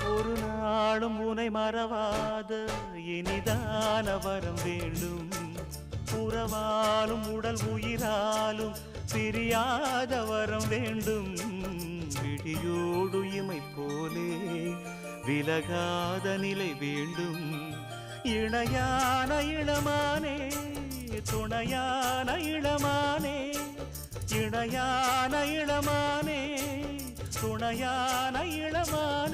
ஒரு நாளும் உனை மறவாத இனிதான வரம் வேண்டும். உறவாலும் உடல் உயிராலும் பிரியாத வரம் வேண்டும். விழியோடு இமை போலே விலகாத நிலை வேண்டும். இணையான இளமானே துணையான இளமானே, இணையான இளமானே துணையான இளமானே.